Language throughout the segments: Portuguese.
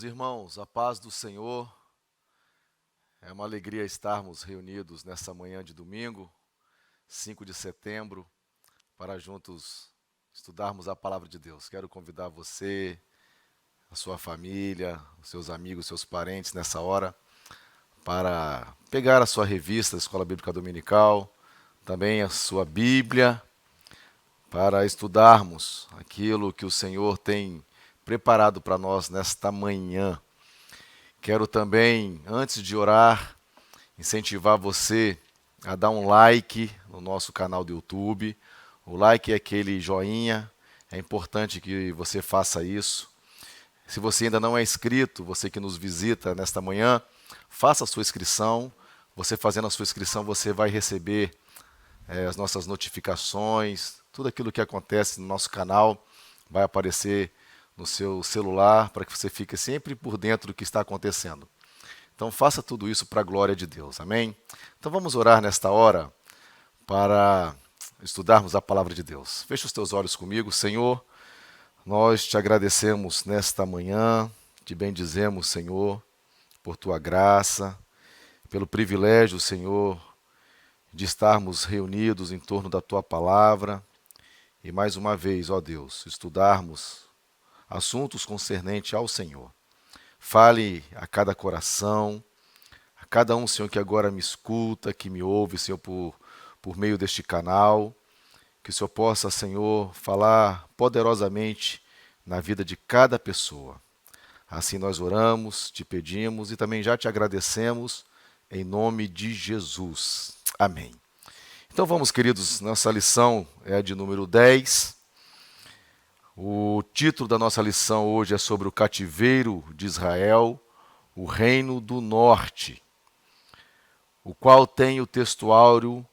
Meus irmãos, a paz do Senhor, é uma alegria estarmos reunidos nessa manhã de domingo, 5 de setembro, para juntos estudarmos a palavra de Deus. Quero convidar você, a sua família, os seus amigos, seus parentes nessa hora, para pegar a sua revista da Escola Bíblica Dominical, também a sua Bíblia, para estudarmos aquilo que o Senhor tem preparado para nós nesta manhã. Quero também, antes de orar, incentivar você a dar um like no nosso canal do YouTube. O like é aquele joinha, é importante que você faça isso. Se você ainda não é inscrito, você que nos visita nesta manhã, faça a sua inscrição. Você fazendo a sua inscrição, você vai receber as nossas notificações, tudo aquilo que acontece no nosso canal vai aparecer no seu celular para que você fique sempre por dentro do que está acontecendo. Então faça tudo isso para a glória de Deus, amém? Então vamos orar nesta hora para estudarmos a palavra de Deus. Feche os teus olhos comigo. Senhor, nós te agradecemos nesta manhã, te bendizemos, Senhor, por tua graça, pelo privilégio, Senhor, de estarmos reunidos em torno da tua palavra e mais uma vez, ó Deus, estudarmos assuntos concernentes ao Senhor. Fale a cada coração, a cada um, Senhor, que agora me escuta, que me ouve, Senhor, por meio deste canal, que o Senhor possa, Senhor, falar poderosamente na vida de cada pessoa. Assim nós oramos, te pedimos e também já te agradecemos em nome de Jesus. Amém. Então vamos, queridos, nossa lição é de número 10. O título da nossa lição hoje é sobre o cativeiro de Israel, o reino do norte, o qual tem o textuário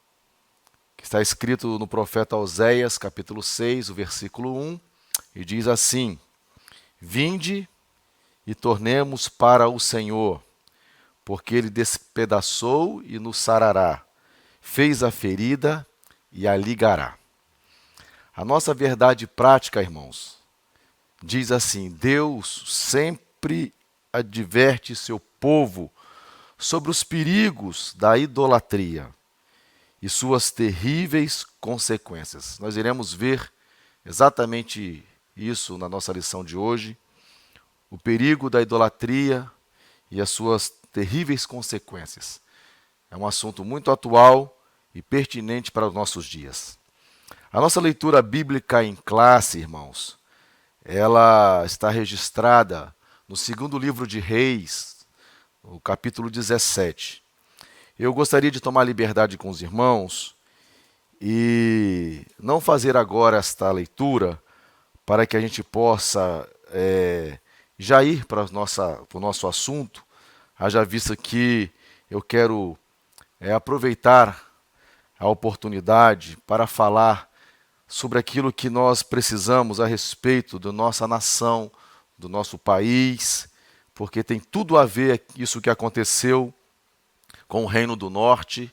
que está escrito no profeta Oséias, capítulo 6, o versículo 1, e diz assim: Vinde e tornemos para o Senhor, porque ele despedaçou e nos sarará, fez a ferida e a ligará. A nossa verdade prática, irmãos, diz assim: Deus sempre adverte seu povo sobre os perigos da idolatria e suas terríveis consequências. Nós iremos ver exatamente isso na nossa lição de hoje, o perigo da idolatria e as suas terríveis consequências. É um assunto muito atual e pertinente para os nossos dias. A nossa leitura bíblica em classe, irmãos, ela está registrada no segundo livro de Reis, no capítulo 17. Eu gostaria de tomar liberdade com os irmãos e não fazer agora esta leitura para que a gente possa já ir para o nosso assunto, haja vista que eu quero aproveitar a oportunidade para falar sobre aquilo que nós precisamos a respeito da nossa nação, do nosso país, porque tem tudo a ver isso que aconteceu com o Reino do Norte,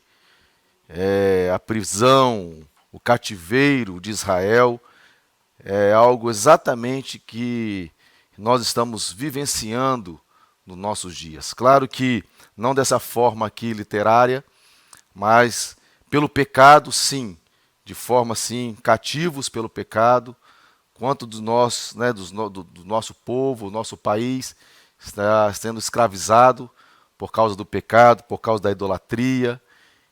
a prisão, o cativeiro de Israel, é algo exatamente que nós estamos vivenciando nos nossos dias. Claro que não dessa forma aqui literária, mas pelo pecado, sim, de forma assim, cativos pelo pecado, quanto do nosso povo, nosso país está sendo escravizado por causa do pecado, por causa da idolatria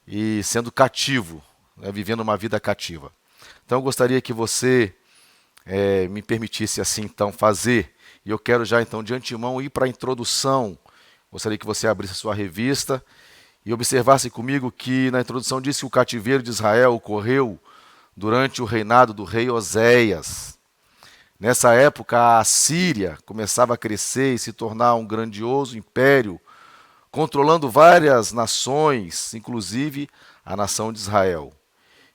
e sendo cativo, vivendo uma vida cativa. Então eu gostaria que você me permitisse assim então fazer, e eu quero já então de antemão ir para a introdução. Gostaria que você abrisse a sua revista e observasse comigo que na introdução diz que o cativeiro de Israel ocorreu durante o reinado do rei Oséias. Nessa época, a Síria começava a crescer e se tornar um grandioso império, controlando várias nações, inclusive a nação de Israel.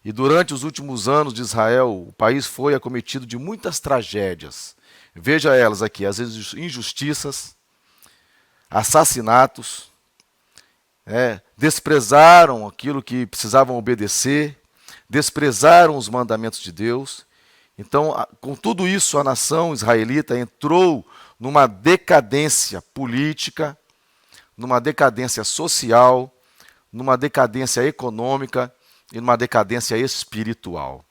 E durante os últimos anos de Israel, o país foi acometido de muitas tragédias. Veja elas aqui: as injustiças, assassinatos, desprezaram aquilo que precisavam obedecer, desprezaram os mandamentos de Deus. Então, com tudo isso, a nação israelita entrou numa decadência política, numa decadência social, numa decadência econômica e numa decadência espiritual.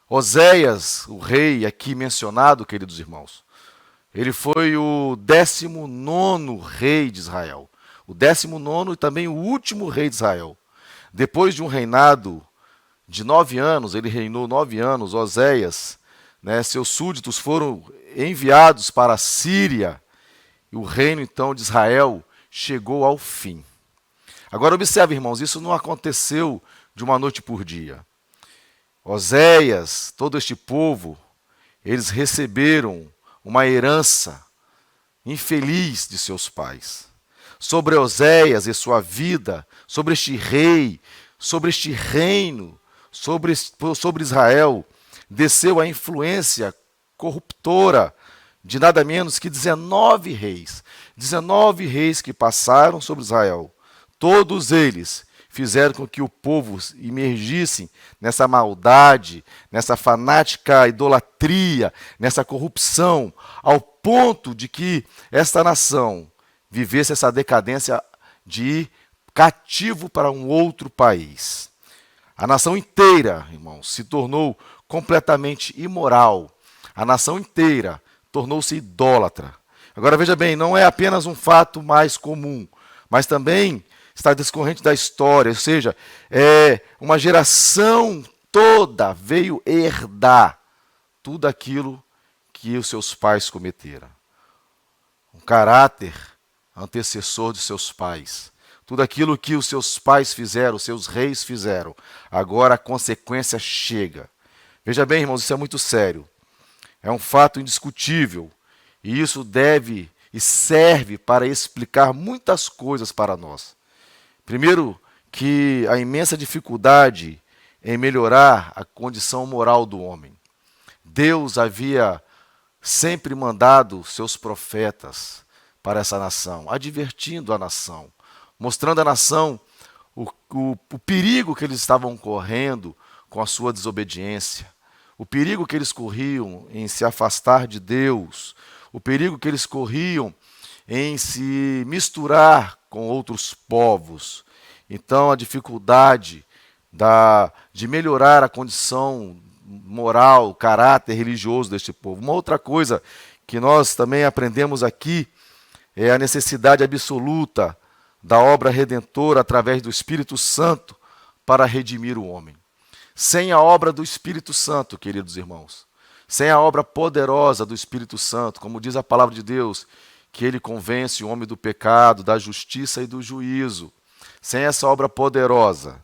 Oséias, o rei aqui mencionado, queridos irmãos, ele foi o 19º rei de Israel. O 19º e também o último rei de Israel. Depois de um reinado de 9 anos, ele reinou 9 anos, Oséias, seus súditos foram enviados para a Síria, e o reino então de Israel chegou ao fim. Agora observe, irmãos, isso não aconteceu de uma noite por dia. Oséias, todo este povo, eles receberam uma herança infeliz de seus pais. Sobre Oséias e sua vida, sobre este rei, sobre este reino, sobre Israel, desceu a influência corruptora de nada menos que 19 reis. 19 reis que passaram sobre Israel. Todos eles fizeram com que o povo imergisse nessa maldade, nessa fanática idolatria, nessa corrupção, ao ponto de que esta nação vivesse essa decadência de ir cativo para um outro país. A nação inteira, irmãos, se tornou completamente imoral. A nação inteira tornou-se idólatra. Agora veja bem, não é apenas um fato mais comum, mas também está discorrente da história, ou seja, uma geração toda veio herdar tudo aquilo que os seus pais cometeram. Um caráter antecessor de seus pais. Tudo aquilo que os seus pais fizeram, os seus reis fizeram. Agora a consequência chega. Veja bem, irmãos, isso é muito sério. É um fato indiscutível. E isso deve e serve para explicar muitas coisas para nós. Primeiro, que a imensa dificuldade em melhorar a condição moral do homem. Deus havia sempre mandado seus profetas para essa nação, advertindo a nação, mostrando à nação o perigo que eles estavam correndo com a sua desobediência, o perigo que eles corriam em se afastar de Deus, o perigo que eles corriam em se misturar com outros povos. Então, a dificuldade de melhorar a condição moral, caráter religioso deste povo. Uma outra coisa que nós também aprendemos aqui é a necessidade absoluta da obra redentora através do Espírito Santo para redimir o homem. Sem a obra do Espírito Santo, queridos irmãos, sem a obra poderosa do Espírito Santo, como diz a palavra de Deus, que ele convence o homem do pecado, da justiça e do juízo. Sem essa obra poderosa,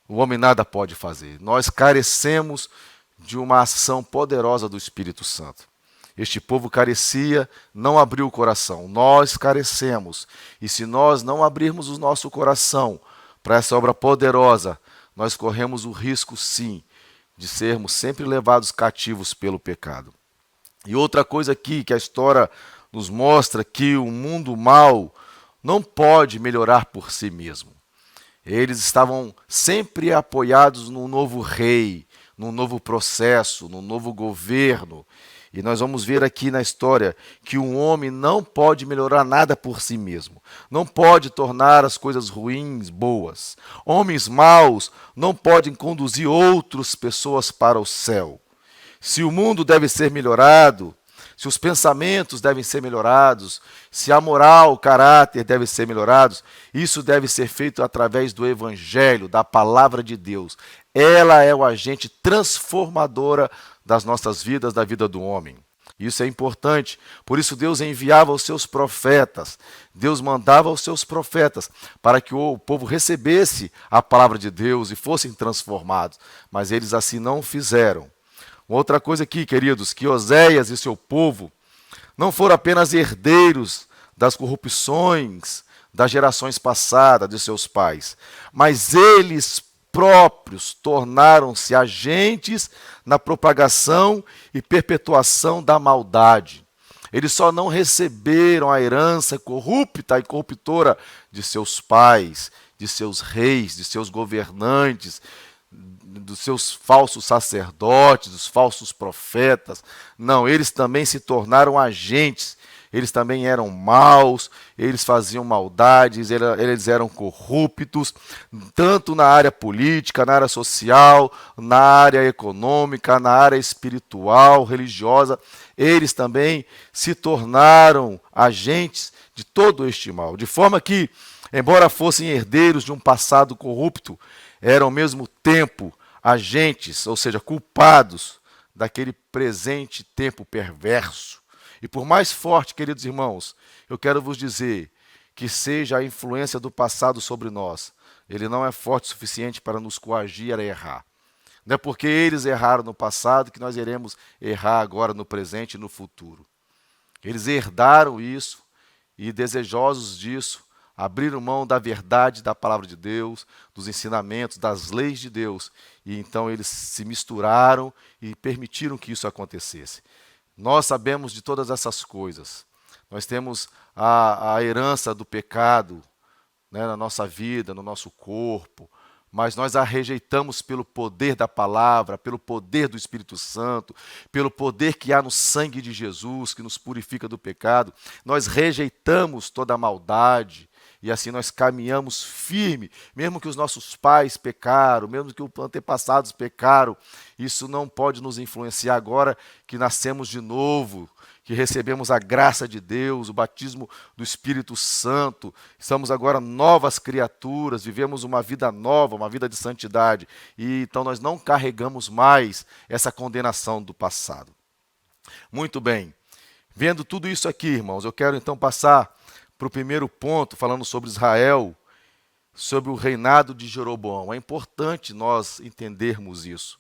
o homem nada pode fazer. Nós carecemos de uma ação poderosa do Espírito Santo. Este povo carecia, não abriu o coração. Nós carecemos. E se nós não abrirmos o nosso coração para essa obra poderosa, nós corremos o risco, sim, de sermos sempre levados cativos pelo pecado. E outra coisa aqui que a história nos mostra, que o mundo mau não pode melhorar por si mesmo. Eles estavam sempre apoiados num novo rei, num novo processo, num novo governo. E nós vamos ver aqui na história que um homem não pode melhorar nada por si mesmo. Não pode tornar as coisas ruins boas. Homens maus não podem conduzir outras pessoas para o céu. Se o mundo deve ser melhorado, se os pensamentos devem ser melhorados, se a moral, o caráter devem ser melhorados, isso deve ser feito através do Evangelho, da Palavra de Deus. Ela é o agente transformadora das nossas vidas, da vida do homem. Isso é importante. Por isso Deus enviava os seus profetas. Deus mandava os seus profetas para que o povo recebesse a palavra de Deus e fossem transformados. Mas eles assim não fizeram. Uma outra coisa aqui, queridos, que Oséias e seu povo não foram apenas herdeiros das corrupções das gerações passadas de seus pais, mas eles próprios tornaram-se agentes na propagação e perpetuação da maldade. Eles só não receberam a herança corrupta e corruptora de seus pais, de seus reis, de seus governantes, dos seus falsos sacerdotes, dos falsos profetas. Não, eles também se tornaram agentes. Eles também eram maus, eles faziam maldades, eles eram corruptos, tanto na área política, na área social, na área econômica, na área espiritual, religiosa. Eles também se tornaram agentes de todo este mal. De forma que, embora fossem herdeiros de um passado corrupto, eram ao mesmo tempo agentes, ou seja, culpados daquele presente tempo perverso. E por mais forte, queridos irmãos, eu quero vos dizer que seja a influência do passado sobre nós, ele não é forte o suficiente para nos coagir a errar. Não é porque eles erraram no passado que nós iremos errar agora no presente e no futuro. Eles herdaram isso e, desejosos disso, abriram mão da verdade da palavra de Deus, dos ensinamentos, das leis de Deus. E então eles se misturaram e permitiram que isso acontecesse. Nós sabemos de todas essas coisas. Nós temos a herança do pecado, né, na nossa vida, no nosso corpo, mas nós a rejeitamos pelo poder da palavra, pelo poder do Espírito Santo, pelo poder que há no sangue de Jesus, que nos purifica do pecado. Nós rejeitamos toda a maldade, e assim nós caminhamos firme, mesmo que os nossos pais pecaram, mesmo que os antepassados pecaram, isso não pode nos influenciar agora que nascemos de novo, que recebemos a graça de Deus, o batismo do Espírito Santo, estamos agora novas criaturas, vivemos uma vida nova, uma vida de santidade, e então nós não carregamos mais essa condenação do passado. Muito bem, vendo tudo isso aqui, irmãos, eu quero então passar para o primeiro ponto, falando sobre Israel, sobre o reinado de Jeroboão. É importante nós entendermos isso.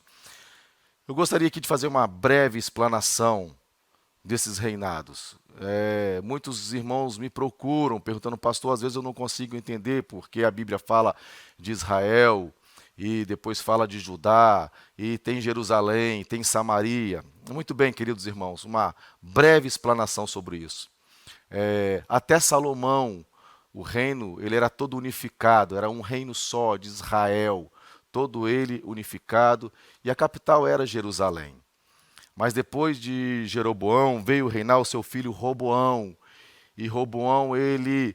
Eu gostaria aqui de fazer uma breve explanação desses reinados. Muitos irmãos me procuram, perguntando, pastor, às vezes eu não consigo entender porque a Bíblia fala de Israel, e depois fala de Judá, e tem Jerusalém, tem Samaria. Muito bem, queridos irmãos, uma breve explanação sobre isso. Até Salomão, o reino, ele era todo unificado, era um reino só de Israel, todo ele unificado, e a capital era Jerusalém. Mas depois de Jeroboão, veio reinar o seu filho Roboão, e Roboão, ele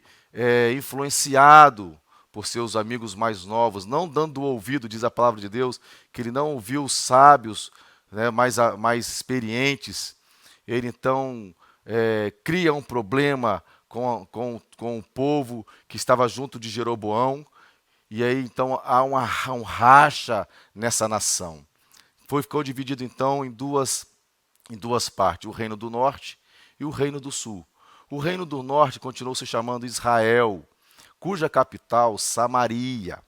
influenciado por seus amigos mais novos, não dando ouvido, diz a palavra de Deus, que ele não ouviu os sábios, né, mais experientes, ele então cria um problema com o povo que estava junto de Jeroboão, e aí então há um racha nessa nação. Ficou dividido então em duas partes, o reino do norte e o reino do sul. O reino do norte continuou se chamando Israel, cuja capital, Samaria,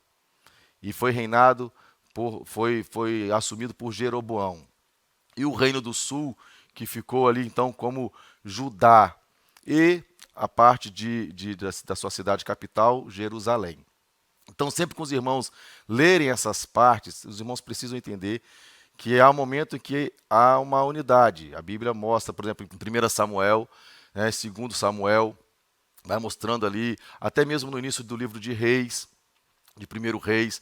e foi assumido por Jeroboão. E o reino do sul, que ficou ali então como Judá, e a parte da sua cidade capital, Jerusalém. Então, sempre que os irmãos lerem essas partes, os irmãos precisam entender que há um momento em que há uma unidade. A Bíblia mostra, por exemplo, em 1 Samuel, 2 Samuel, vai mostrando ali, até mesmo no início do livro de Reis, de 1 Reis,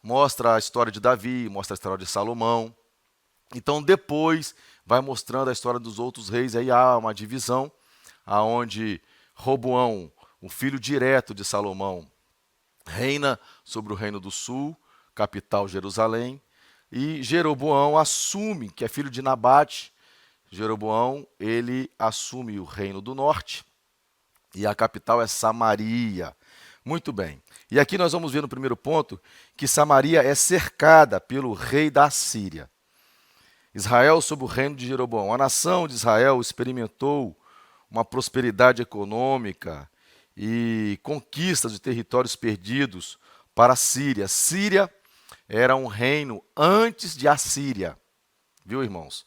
mostra a história de Davi, mostra a história de Salomão. Então, depois, vai mostrando a história dos outros reis, aí há uma divisão, onde Roboão, o filho direto de Salomão, reina sobre o reino do sul, capital Jerusalém, e Jeroboão assume, que é filho de Nabate, Jeroboão, ele assume o reino do norte, e a capital é Samaria. Muito bem. E aqui nós vamos ver no primeiro ponto que Samaria é cercada pelo rei da Síria. Israel sob o reino de Jeroboão. A nação de Israel experimentou uma prosperidade econômica e conquistas de territórios perdidos para a Síria. Síria era um reino antes de Assíria, viu, irmãos?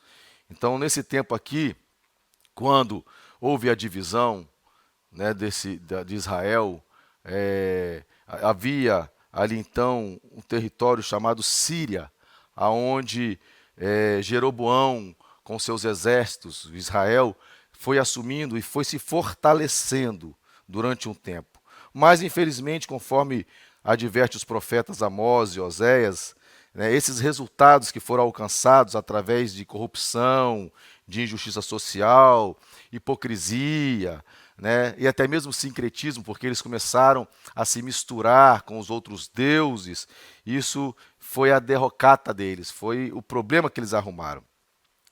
Então, nesse tempo aqui, quando houve a divisão, né, de Israel, havia ali então um território chamado Síria, aonde Jeroboão, com seus exércitos, Israel, foi assumindo e foi se fortalecendo durante um tempo. Mas, infelizmente, conforme adverte os profetas Amós e Oséias, né, esses resultados que foram alcançados através de corrupção, de injustiça social, hipocrisia, né, e até mesmo sincretismo, porque eles começaram a se misturar com os outros deuses. Isso foi a derrocata deles, foi o problema que eles arrumaram.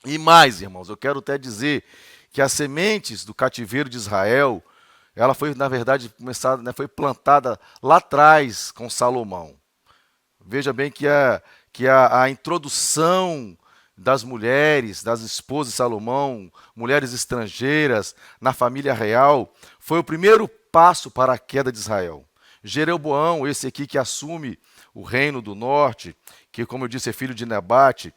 E mais, irmãos, eu quero até dizer que as sementes do cativeiro de Israel, ela foi, na verdade, começada, né, foi plantada lá atrás com Salomão. Veja bem que a introdução das mulheres, das esposas de Salomão, mulheres estrangeiras na família real, foi o primeiro passo para a queda de Israel. Jeroboão, esse aqui que assume o reino do norte, que, como eu disse, é filho de Nebate,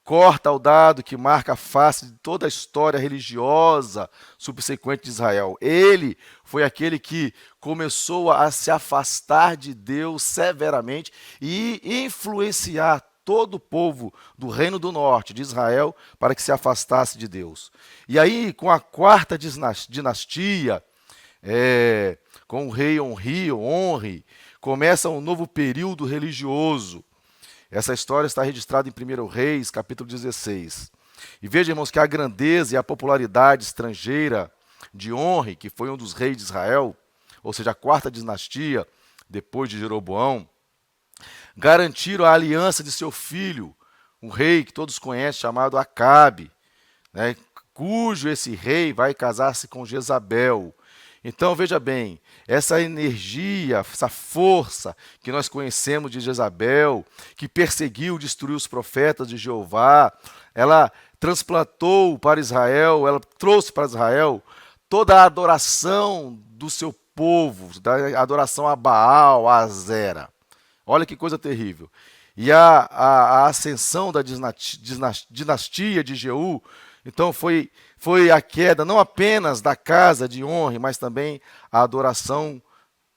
corta o dado que marca a face de toda a história religiosa subsequente de Israel. Ele foi aquele que começou a se afastar de Deus severamente e influenciar todo o povo do Reino do Norte, de Israel, para que se afastasse de Deus. E aí, com a quarta dinastia, com o rei Onri, começa um novo período religioso. Essa história está registrada em 1 Reis, capítulo 16. E veja, irmãos, que a grandeza e a popularidade estrangeira de Onri, que foi um dos reis de Israel, ou seja, a quarta dinastia, depois de Jeroboão, garantiram a aliança de seu filho, um rei que todos conhecem, chamado Acabe, né, cujo esse rei vai casar-se com Jezabel. Então, veja bem, essa energia, essa força que nós conhecemos de Jezabel, que perseguiu, destruiu os profetas de Jeová, ela transplantou para Israel, ela trouxe para Israel toda a adoração do seu povo, da adoração a Baal, a Azera. Olha que coisa terrível. E a ascensão da dinastia de Jeú, então foi a queda não apenas da casa de Onri, mas também a adoração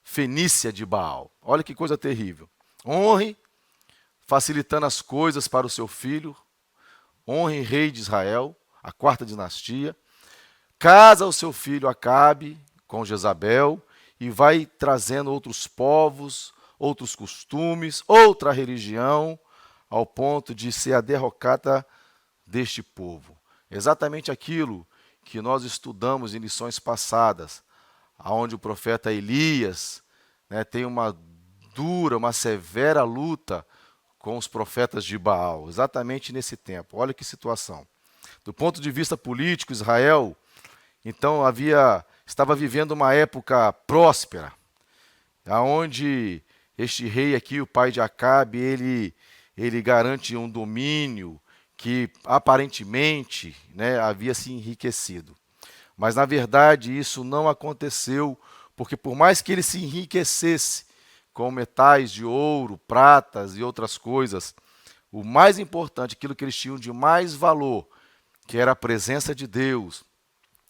fenícia de Baal. Olha que coisa terrível. Onri facilitando as coisas para o seu filho, Onri, rei de Israel, a quarta dinastia, casa o seu filho Acabe com Jezabel e vai trazendo outros povos, outros costumes, outra religião, ao ponto de ser a derrocata deste povo. Exatamente aquilo que nós estudamos em lições passadas, onde o profeta Elias, né, tem uma dura, uma severa luta com os profetas de Baal, exatamente nesse tempo. Olha que situação. Do ponto de vista político, Israel, então, estava vivendo uma época próspera, onde este rei aqui, o pai de Acabe, ele garante um domínio que aparentemente, né, havia se enriquecido. Mas, na verdade, isso não aconteceu, porque por mais que ele se enriquecesse com metais de ouro, pratas e outras coisas, o mais importante, aquilo que eles tinham de mais valor, que era a presença de Deus,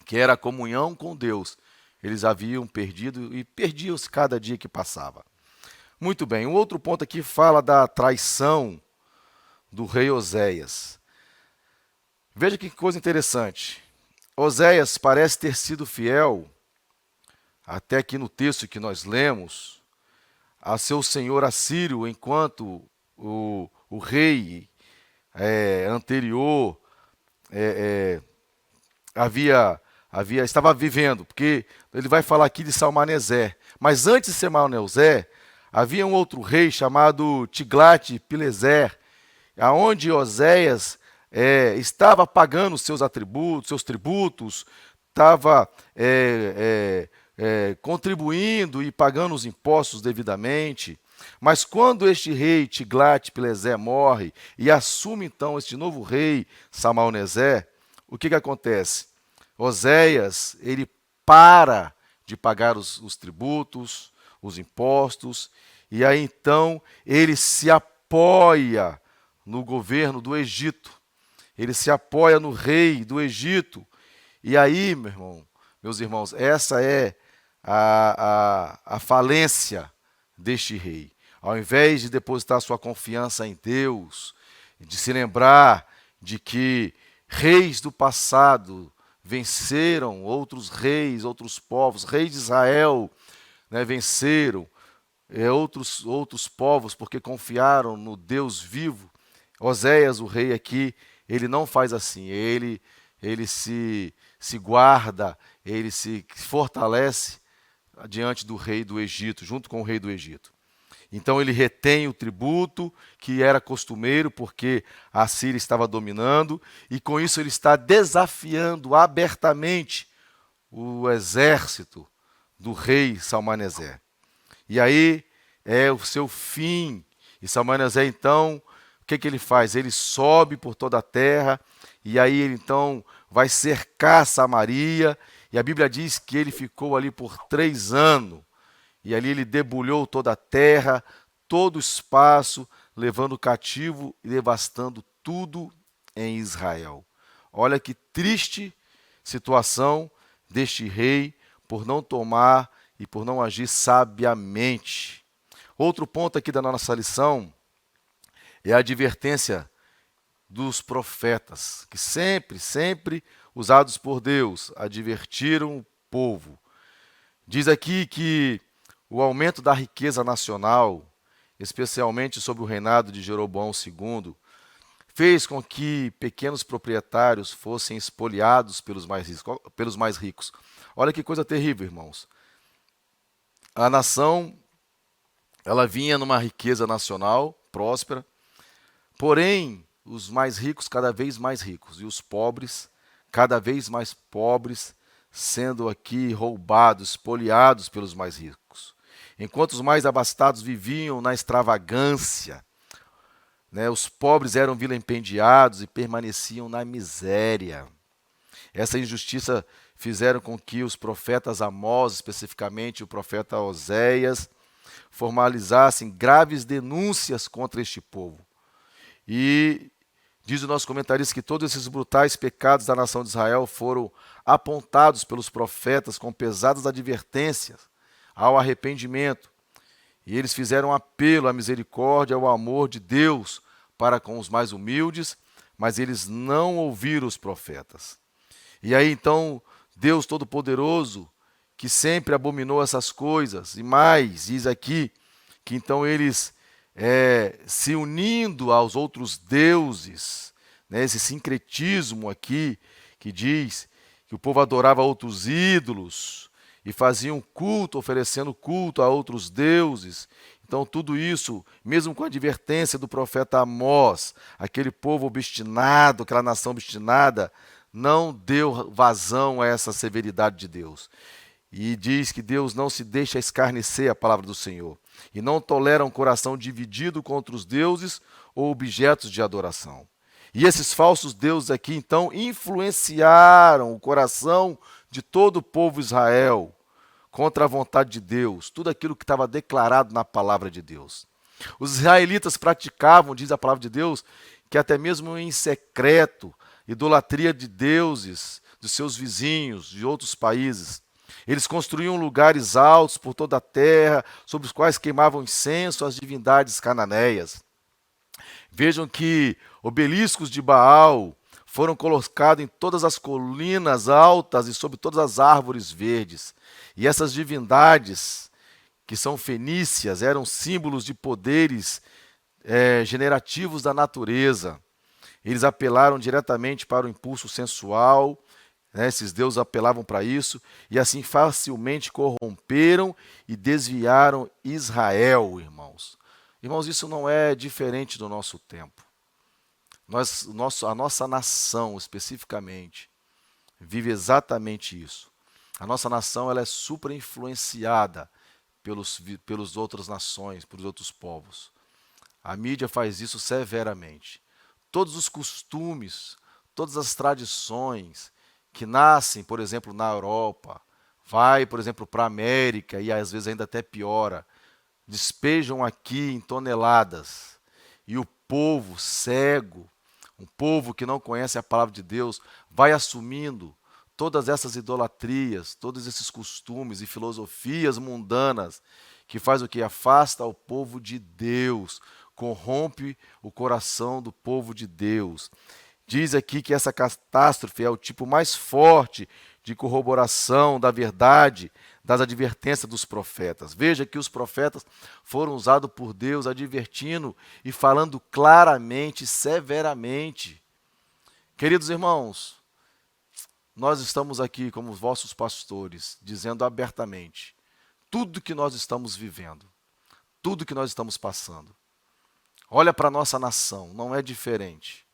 que era a comunhão com Deus, eles haviam perdido e perdiam-se cada dia que passava. Muito bem, um outro ponto aqui fala da traição do rei Oséias. Veja que coisa interessante. Oséias parece ter sido fiel, até aqui no texto que nós lemos, a seu senhor Assírio, enquanto o rei anterior estava vivendo, porque ele vai falar aqui de Salmaneser. Mas antes de Salmaneser, havia um outro rei chamado Tiglat-Pileser, aonde Oséias estava pagando seus tributos, estava contribuindo e pagando os impostos devidamente. Mas quando este rei Tiglat-Pileser morre e assume então este novo rei Salmaneser, o que acontece? Oséias, ele para de pagar os tributos, os impostos, e aí então ele se apoia no governo do Egito, ele se apoia no rei do Egito, e aí, meus irmãos, essa é a falência deste rei. Ao invés de depositar sua confiança em Deus, de se lembrar de que reis do passado venceram outros reis, outros povos, reis de Israel, né, venceram, outros povos, porque confiaram no Deus vivo. Oséias, o rei aqui, ele não faz assim. Ele se guarda, ele se fortalece diante do rei do Egito, junto com o rei do Egito. Então ele retém o tributo que era costumeiro, porque a Síria estava dominando, e com isso ele está desafiando abertamente o exército do rei Salmaneser. E aí é o seu fim. E Salmaneser, então, o que ele faz? Ele sobe por toda a terra, e aí ele então vai cercar Samaria, e a Bíblia diz que ele ficou ali por 3 anos, e ali ele debulhou toda a terra, todo o espaço, levando cativo e devastando tudo em Israel. Olha que triste situação deste rei por não tomar e por não agir sabiamente. Outro ponto aqui da nossa lição é a advertência dos profetas, que sempre usados por Deus, advertiram o povo. Diz aqui que o aumento da riqueza nacional, especialmente sob o reinado de Jeroboão II, fez com que pequenos proprietários fossem espoliados pelos mais ricos. Olha que coisa terrível, irmãos. A nação, ela vinha numa riqueza nacional próspera, porém, os mais ricos cada vez mais ricos e os pobres cada vez mais pobres, sendo aqui roubados, espoliados pelos mais ricos. Enquanto os mais abastados viviam na extravagância, os pobres eram vilipendiados e permaneciam na miséria. Essa injustiça fizeram com que os profetas Amós, especificamente o profeta Oséias, formalizassem graves denúncias contra este povo. E diz o nosso comentarista que todos esses brutais pecados da nação de Israel foram apontados pelos profetas com pesadas advertências ao arrependimento. E eles fizeram um apelo à misericórdia, ao amor de Deus para com os mais humildes, mas eles não ouviram os profetas. E aí então, Deus Todo-Poderoso, que sempre abominou essas coisas, e mais, diz aqui, que então eles, se unindo aos outros deuses, esse sincretismo aqui, que diz que o povo adorava outros ídolos, e faziam culto, oferecendo culto a outros deuses. Então tudo isso, mesmo com a advertência do profeta Amós, aquele povo obstinado, aquela nação obstinada, não deu vazão a essa severidade de Deus. E diz que Deus não se deixa escarnecer a palavra do Senhor, e não tolera um coração dividido contra os deuses ou objetos de adoração. E esses falsos deuses aqui, então, influenciaram o coração de todo o povo Israel contra a vontade de Deus, tudo aquilo que estava declarado na palavra de Deus. Os israelitas praticavam, diz a palavra de Deus, que até mesmo em secreto, idolatria de deuses, dos seus vizinhos, de outros países. Eles construíam lugares altos por toda a terra, sobre os quais queimavam incenso às divindades cananeias. Vejam que obeliscos de Baal foram colocados em todas as colinas altas e sobre todas as árvores verdes. E essas divindades, que são fenícias, eram símbolos de poderes generativos da natureza. Eles apelaram diretamente para o impulso sensual, esses deuses apelavam para isso, e assim facilmente corromperam e desviaram Israel, irmãos. Irmãos, isso não é diferente do nosso tempo. A nossa nação, especificamente, vive exatamente isso. A nossa nação ela é super influenciada pelas outras nações, pelos outros povos. A mídia faz isso severamente. Todos os costumes, todas as tradições que nascem, por exemplo, na Europa, vai, por exemplo, para a América e às vezes ainda até piora, despejam aqui em toneladas. E o povo cego, um povo que não conhece a palavra de Deus, vai assumindo todas essas idolatrias, todos esses costumes e filosofias mundanas, que faz o que? Afasta o povo de Deus, corrompe o coração do povo de Deus. Diz aqui que essa catástrofe é o tipo mais forte de corroboração da verdade das advertências dos profetas. Veja que os profetas foram usados por Deus advertindo e falando claramente, severamente. Queridos irmãos, nós estamos aqui como vossos pastores, dizendo abertamente tudo que nós estamos vivendo, tudo que nós estamos passando. Olha para a nossa nação, não é diferente.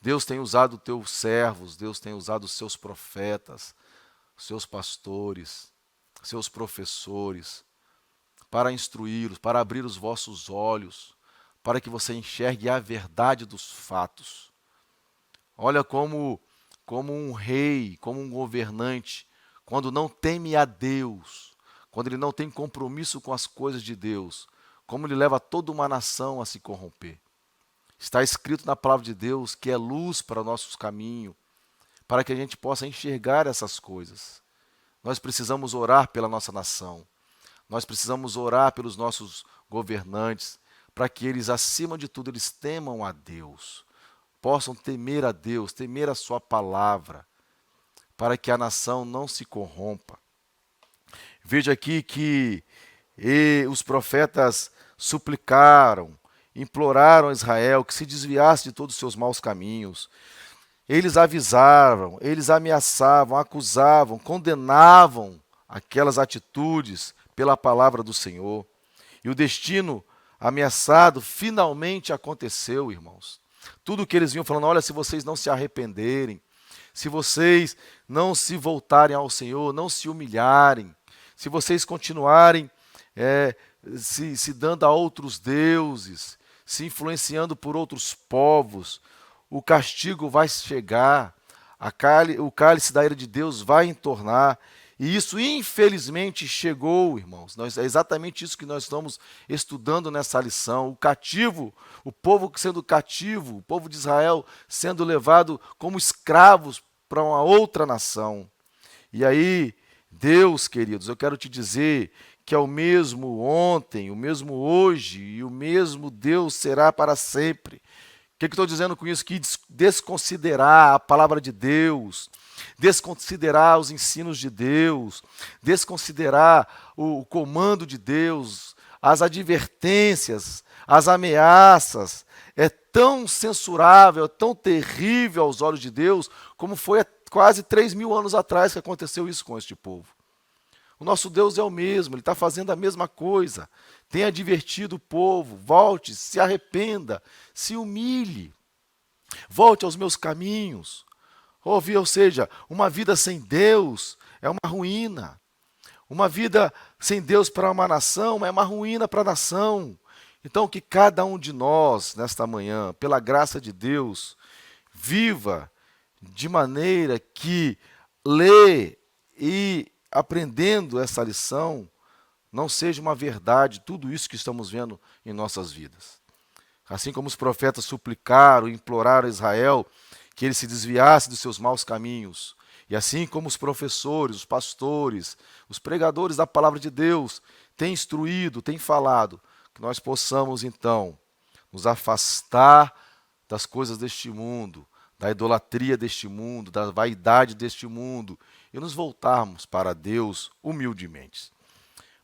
Deus tem usado teus servos, Deus tem usado os seus profetas, os seus pastores, seus professores, para instruí-los, para abrir os vossos olhos, para que você enxergue a verdade dos fatos. Olha como um rei, como um governante, quando não teme a Deus, quando ele não tem compromisso com as coisas de Deus, como ele leva toda uma nação a se corromper. Está escrito na palavra de Deus que é luz para nossos caminhos, para que a gente possa enxergar essas coisas. Nós precisamos orar pela nossa nação. Nós precisamos orar pelos nossos governantes, para que eles, acima de tudo, eles temam a Deus. Possam temer a Deus, temer a sua palavra, para que a nação não se corrompa. Veja aqui que os profetas suplicaram, imploraram a Israel que se desviasse de todos os seus maus caminhos. Eles avisavam, eles ameaçavam, acusavam, condenavam aquelas atitudes pela palavra do Senhor. E o destino ameaçado finalmente aconteceu, irmãos. Tudo que eles vinham falando, olha, se vocês não se arrependerem, se vocês não se voltarem ao Senhor, não se humilharem, se vocês continuarem se dando a outros deuses, se influenciando por outros povos, o castigo vai chegar, o cálice da ira de Deus vai entornar. E isso, infelizmente, chegou, irmãos. É exatamente isso que nós estamos estudando nessa lição. O cativo, o povo sendo cativo, o povo de Israel sendo levado como escravos para uma outra nação. E aí, Deus, queridos, eu quero te dizer que é o mesmo ontem, o mesmo hoje e o mesmo Deus será para sempre. O que estou dizendo com isso? Que desconsiderar a palavra de Deus, desconsiderar os ensinos de Deus, desconsiderar o comando de Deus, as advertências, as ameaças, é tão censurável, é tão terrível aos olhos de Deus, como foi há quase 3.000 anos atrás que aconteceu isso com este povo. O nosso Deus é o mesmo, Ele está fazendo a mesma coisa. Tem advertido o povo, volte, se arrependa, se humilhe, volte aos meus caminhos. Ou seja, uma vida sem Deus é uma ruína. Uma vida sem Deus para uma nação é uma ruína para a nação. Então, que cada um de nós, nesta manhã, pela graça de Deus, viva de maneira que lê e aprendendo essa lição, não seja uma verdade tudo isso que estamos vendo em nossas vidas. Assim como os profetas suplicaram e imploraram a Israel que ele se desviasse dos seus maus caminhos, e assim como os professores, os pastores, os pregadores da palavra de Deus têm instruído, têm falado, que nós possamos então nos afastar das coisas deste mundo, da idolatria deste mundo, da vaidade deste mundo, e nos voltarmos para Deus humildemente.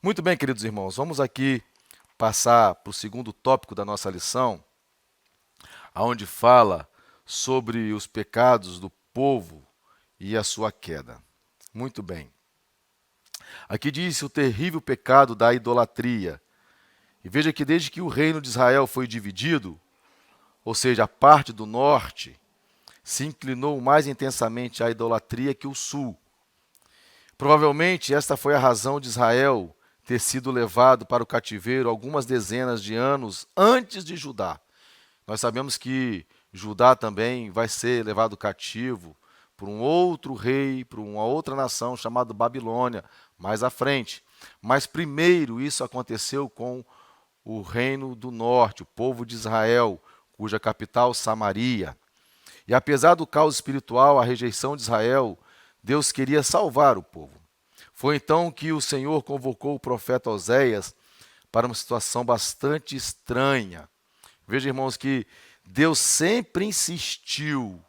Muito bem, queridos irmãos, vamos aqui passar para o segundo tópico da nossa lição, onde fala sobre os pecados do povo e a sua queda. Muito bem. Aqui diz o terrível pecado da idolatria. E veja que desde que o reino de Israel foi dividido, ou seja, a parte do norte, se inclinou mais intensamente à idolatria que o sul. Provavelmente esta foi a razão de Israel ter sido levado para o cativeiro algumas dezenas de anos antes de Judá. Nós sabemos que Judá também vai ser levado cativo por um outro rei, por uma outra nação chamada Babilônia, mais à frente. Mas primeiro isso aconteceu com o reino do norte, o povo de Israel, cuja capital Samaria. E apesar do caos espiritual, a rejeição de Israel, Deus queria salvar o povo. Foi então que o Senhor convocou o profeta Oséias para uma situação bastante estranha. Veja, irmãos, que Deus sempre insistiu,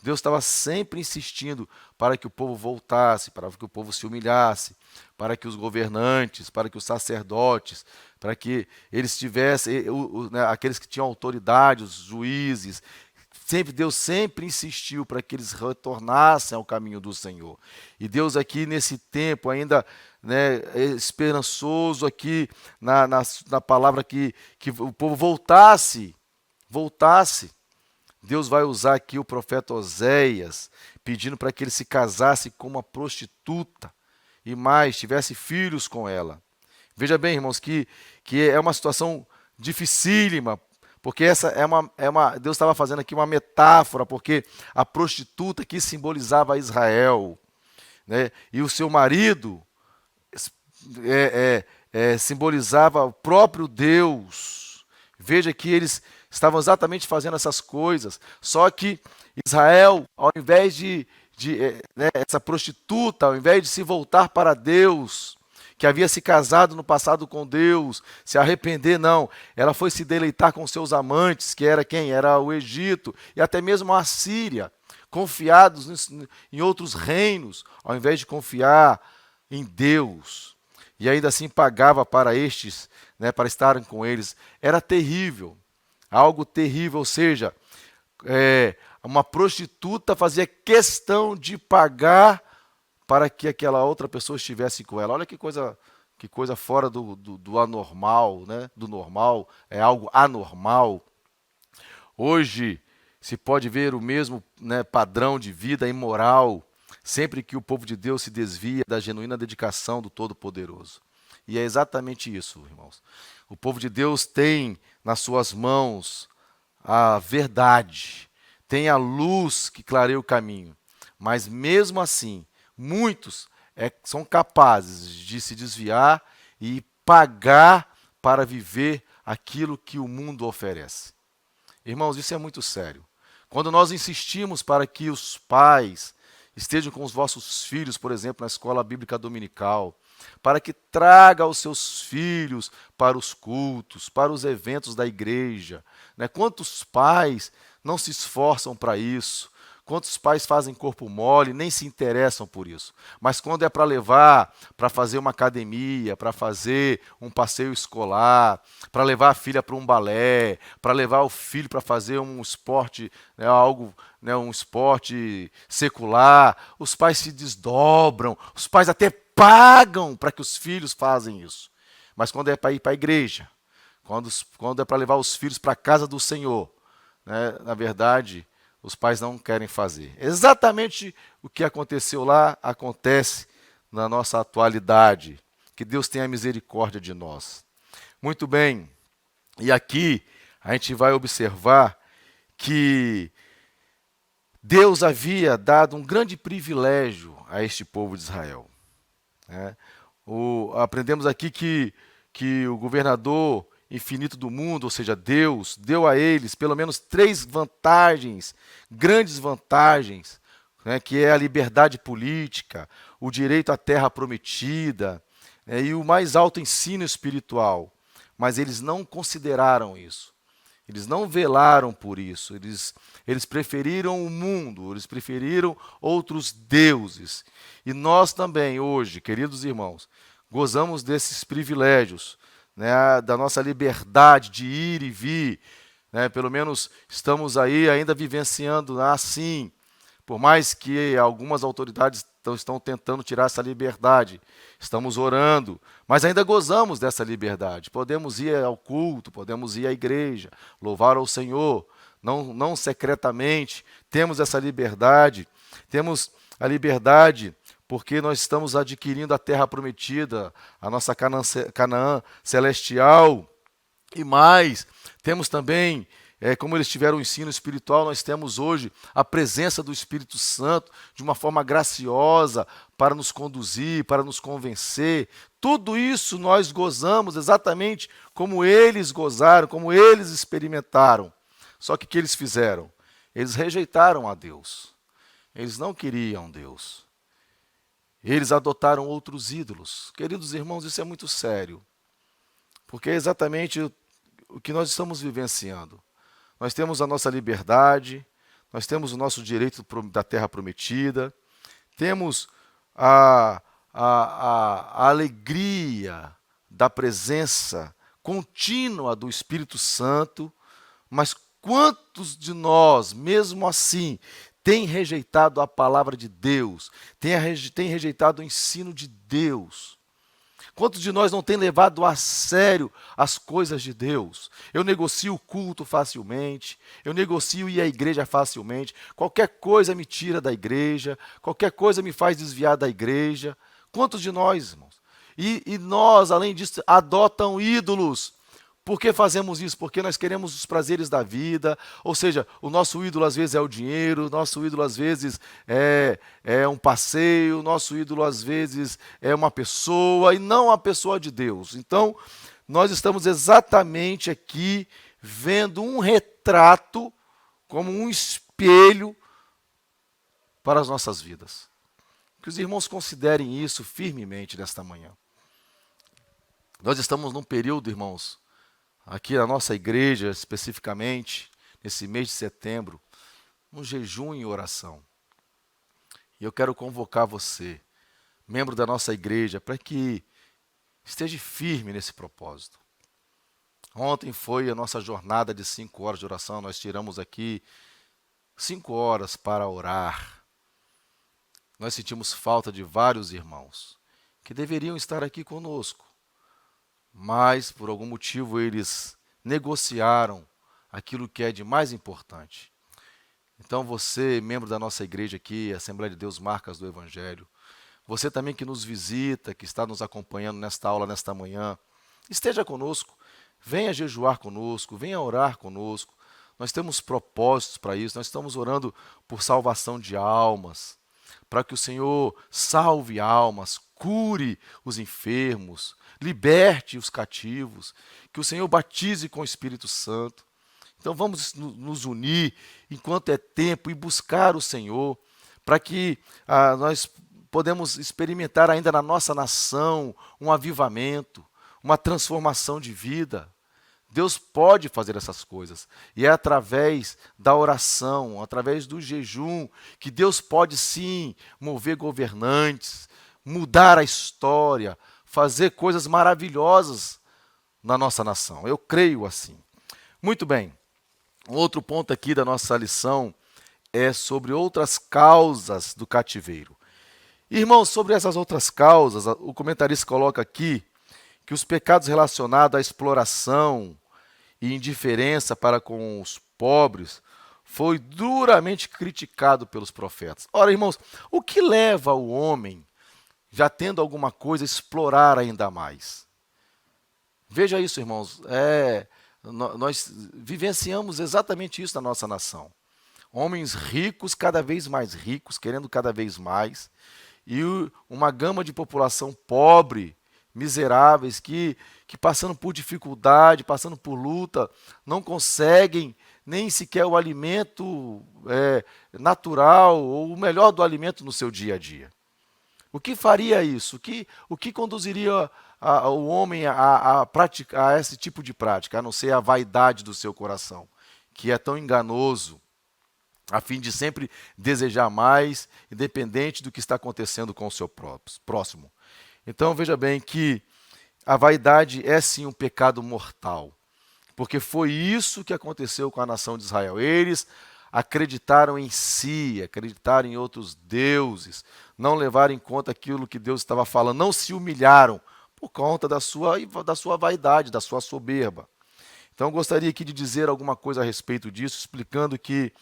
Deus estava sempre insistindo para que o povo voltasse, para que o povo se humilhasse, para que os governantes, para que os sacerdotes, para que eles tivessem, né, aqueles que tinham autoridade, os juízes, Deus sempre insistiu para que eles retornassem ao caminho do Senhor. E Deus aqui nesse tempo ainda, né, é esperançoso aqui na palavra que o povo voltasse. Deus vai usar aqui o profeta Oséias, pedindo para que ele se casasse com uma prostituta e mais, tivesse filhos com ela. Veja bem, irmãos, que é uma situação dificílima, porque essa Deus estava fazendo aqui uma metáfora, porque a prostituta aqui simbolizava Israel, né? E o seu marido simbolizava o próprio Deus. Veja que eles estavam exatamente fazendo essas coisas, só que Israel, ao invés né, essa prostituta, ao invés de se voltar para Deus, que havia se casado no passado com Deus, se arrepender, não. Ela foi se deleitar com seus amantes, que era quem? Era o Egito e até mesmo a Síria, confiados em outros reinos, ao invés de confiar em Deus. E ainda assim pagava para estes, né, para estarem com eles. Era terrível, algo terrível, ou seja, uma prostituta fazia questão de pagar para que aquela outra pessoa estivesse com ela. Olha que coisa fora do anormal, né? Do normal, é algo anormal. Hoje se pode ver o mesmo, né, padrão de vida imoral, sempre que o povo de Deus se desvia da genuína dedicação do Todo-Poderoso. E é exatamente isso, irmãos. O povo de Deus tem nas suas mãos a verdade, tem a luz que clareia o caminho, mas mesmo assim, muitos são capazes de se desviar e pagar para viver aquilo que o mundo oferece. Irmãos, isso é muito sério. Quando nós insistimos para que os pais estejam com os vossos filhos, por exemplo, na escola bíblica dominical, para que traga os seus filhos para os cultos, para os eventos da igreja, né? Quantos pais não se esforçam para isso? Quantos pais fazem corpo mole, nem se interessam por isso. Mas quando é para levar, para fazer uma academia, para fazer um passeio escolar, para levar a filha para um balé, para levar o filho para fazer um esporte, né, um esporte secular, os pais se desdobram, os pais até pagam para que os filhos façam isso. Mas quando é para ir para a igreja, quando é para levar os filhos para a casa do Senhor, né, na verdade, os pais não querem fazer. Exatamente o que aconteceu lá acontece na nossa atualidade. Que Deus tenha misericórdia de nós. Muito bem, e aqui a gente vai observar que Deus havia dado um grande privilégio a este povo de Israel. Aprendemos aqui que o governador infinito do mundo, ou seja, Deus, deu a eles pelo menos 3 vantagens, grandes vantagens, né, que é a liberdade política, o direito à terra prometida, né, e o mais alto ensino espiritual. Mas eles não consideraram isso. Eles não velaram por isso. Eles preferiram o mundo, eles preferiram outros deuses. E nós também, hoje, queridos irmãos, gozamos desses privilégios, né, da nossa liberdade de ir e vir, né, pelo menos estamos aí ainda vivenciando assim, por mais que algumas autoridades estão tentando tirar essa liberdade, estamos orando, mas ainda gozamos dessa liberdade. Podemos ir ao culto, podemos ir à igreja, louvar ao Senhor, não secretamente, temos essa liberdade, temos a liberdade porque nós estamos adquirindo a terra prometida, a nossa Canaã celestial, e mais, temos também, como eles tiveram o ensino espiritual, nós temos hoje a presença do Espírito Santo de uma forma graciosa para nos conduzir, para nos convencer. Tudo isso nós gozamos exatamente como eles gozaram, como eles experimentaram. Só que o que eles fizeram? Eles rejeitaram a Deus. Eles não queriam Deus. Eles adotaram outros ídolos. Queridos irmãos, isso é muito sério, porque é exatamente o que nós estamos vivenciando. Nós temos a nossa liberdade, nós temos o nosso direito da terra prometida, temos a alegria da presença contínua do Espírito Santo, mas quantos de nós, mesmo assim, têm rejeitado a palavra de Deus, têm rejeitado o ensino de Deus? Quantos de nós não têm levado a sério as coisas de Deus? Eu negocio o culto facilmente, eu negocio ir à igreja facilmente, qualquer coisa me tira da igreja, qualquer coisa me faz desviar da igreja. Quantos de nós, irmãos? E nós, além disso, adotam ídolos. Por que fazemos isso? Porque nós queremos os prazeres da vida, ou seja, o nosso ídolo às vezes é o dinheiro, o nosso ídolo às vezes é um passeio, o nosso ídolo às vezes é uma pessoa, e não a pessoa de Deus. Então, nós estamos exatamente aqui vendo um retrato, como um espelho para as nossas vidas. Que os irmãos considerem isso firmemente nesta manhã. Nós estamos num período, irmãos, aqui na nossa igreja, especificamente, nesse mês de setembro, um jejum e oração. E eu quero convocar você, membro da nossa igreja, para que esteja firme nesse propósito. Ontem foi a nossa jornada de 5 horas de oração, nós tiramos aqui 5 horas para orar. Nós sentimos falta de vários irmãos que deveriam estar aqui conosco, mas por algum motivo eles negociaram aquilo que é de mais importante. Então você, membro da nossa igreja aqui, Assembleia de Deus Marcas do Evangelho, você também que nos visita, que está nos acompanhando nesta aula, nesta manhã, esteja conosco, venha jejuar conosco, venha orar conosco. Nós temos propósitos para isso, nós estamos orando por salvação de almas, para que o Senhor salve almas, cure os enfermos, liberte os cativos, que o Senhor batize com o Espírito Santo. Então vamos nos unir enquanto é tempo e buscar o Senhor, para que nós podemos experimentar ainda na nossa nação um avivamento, uma transformação de vida. Deus pode fazer essas coisas, e é através da oração, através do jejum, que Deus pode sim mover governantes, mudar a história, fazer coisas maravilhosas na nossa nação. Eu creio assim. Muito bem, um outro ponto aqui da nossa lição é sobre outras causas do cativeiro. Irmãos, sobre essas outras causas, o comentarista coloca aqui que os pecados relacionados à exploração e indiferença para com os pobres foi duramente criticado pelos profetas. Ora, irmãos, o que leva o homem, já tendo alguma coisa, a explorar ainda mais? Veja isso, irmãos, nós vivenciamos exatamente isso na nossa nação. Homens ricos, cada vez mais ricos, querendo cada vez mais, e uma gama de população pobre, miseráveis, que passando por dificuldade, passando por luta, não conseguem nem sequer o alimento natural, ou o melhor do alimento no seu dia a dia. O que faria isso? O que conduziria o homem a esse tipo de prática, a não ser a vaidade do seu coração, que é tão enganoso, a fim de sempre desejar mais, independente do que está acontecendo com o seu próximo. Então veja bem que a vaidade é sim um pecado mortal, porque foi isso que aconteceu com a nação de Israel. Eles acreditaram em si, acreditaram em outros deuses, não levaram em conta aquilo que Deus estava falando, não se humilharam por conta da sua vaidade, da sua soberba. Então eu gostaria aqui de dizer alguma coisa a respeito disso, explicando que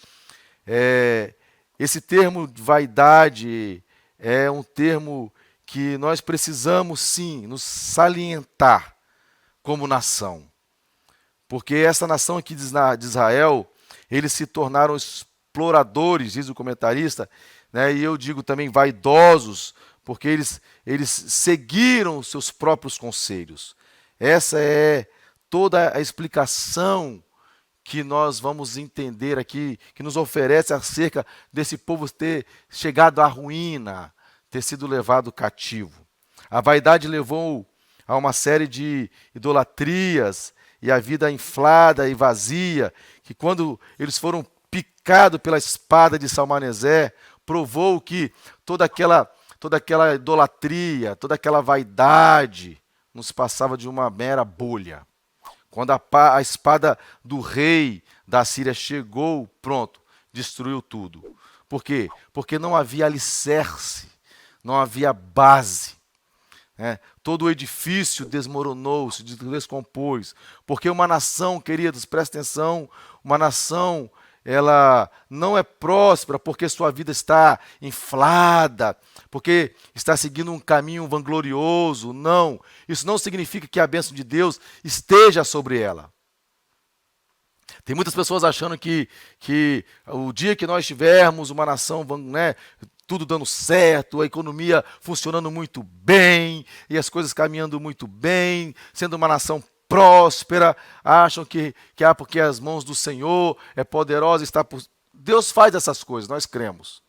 esse termo vaidade é um termo que nós precisamos sim nos salientar como nação. Porque essa nação aqui de Israel, eles se tornaram exploradores, diz o comentarista, né? E eu digo também vaidosos, porque eles seguiram seus próprios conselhos. Essa é toda a explicação que nós vamos entender aqui, que nos oferece acerca desse povo ter chegado à ruína, ter sido levado cativo. A vaidade levou a uma série de idolatrias e a vida inflada e vazia, que quando eles foram picado pela espada de Salmaneser, provou que toda aquela idolatria, toda aquela vaidade nos passava de uma mera bolha. Quando a espada do rei da Síria chegou, pronto, destruiu tudo. Por quê? Porque não havia alicerce, não havia base. Todo o edifício desmoronou, se descompôs. Porque uma nação, queridos, presta atenção, uma nação, ela não é próspera porque sua vida está inflada, porque está seguindo um caminho vanglorioso. Não, isso não significa que a bênção de Deus esteja sobre ela. Tem muitas pessoas achando que o dia que nós tivermos uma nação, tudo dando certo, a economia funcionando muito bem, e as coisas caminhando muito bem, sendo uma nação próspera, acham que porque as mãos do Senhor é poderosa, está por... Deus faz essas coisas, nós cremos.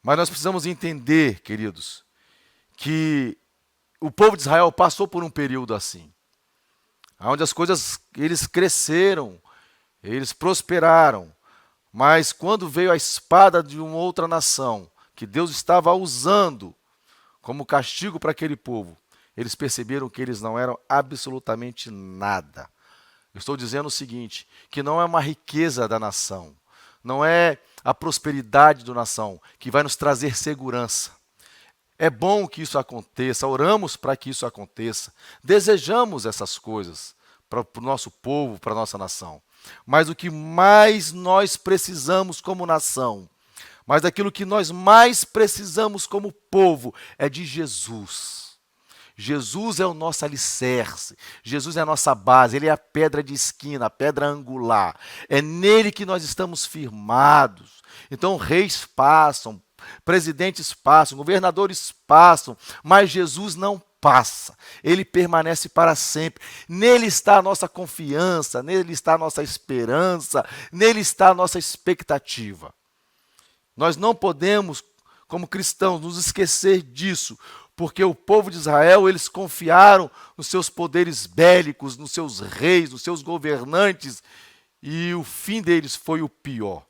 Mas nós precisamos entender, queridos, que o povo de Israel passou por um período assim, onde as coisas, eles cresceram, eles prosperaram, mas quando veio a espada de uma outra nação, que Deus estava usando como castigo para aquele povo, eles perceberam que eles não eram absolutamente nada. Eu estou dizendo o seguinte, que não é uma riqueza da nação, não é a prosperidade da nação que vai nos trazer segurança. É bom que isso aconteça, oramos para que isso aconteça, desejamos essas coisas para o nosso povo, para a nossa nação. Mas o que mais nós precisamos como nação, mas aquilo que nós mais precisamos como povo é de Jesus. Jesus é o nosso alicerce, Jesus é a nossa base, Ele é a pedra de esquina, a pedra angular. É nele que nós estamos firmados. Então reis passam, presidentes passam, governadores passam, mas Jesus não passa. Ele permanece para sempre. Nele está a nossa confiança, nele está a nossa esperança, nele está a nossa expectativa. Nós não podemos, como cristãos, nos esquecer disso, porque o povo de Israel, eles confiaram nos seus poderes bélicos, nos seus reis, nos seus governantes, e o fim deles foi o pior.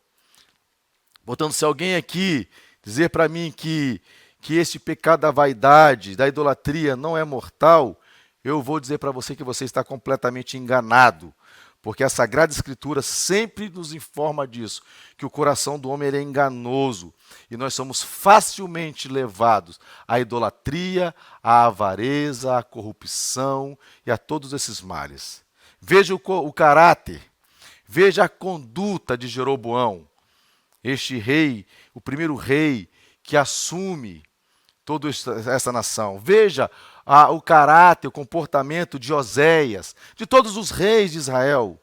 Portanto, se alguém aqui dizer para mim que esse pecado da vaidade, da idolatria não é mortal, eu vou dizer para você que você está completamente enganado, porque a Sagrada Escritura sempre nos informa disso, que o coração do homem ele é enganoso, e nós somos facilmente levados à idolatria, à avareza, à corrupção e a todos esses males. Veja o caráter, veja a conduta de Jeroboão, este rei, o primeiro rei que assume toda essa nação. Veja o caráter, o comportamento de Oséias, de todos os reis de Israel,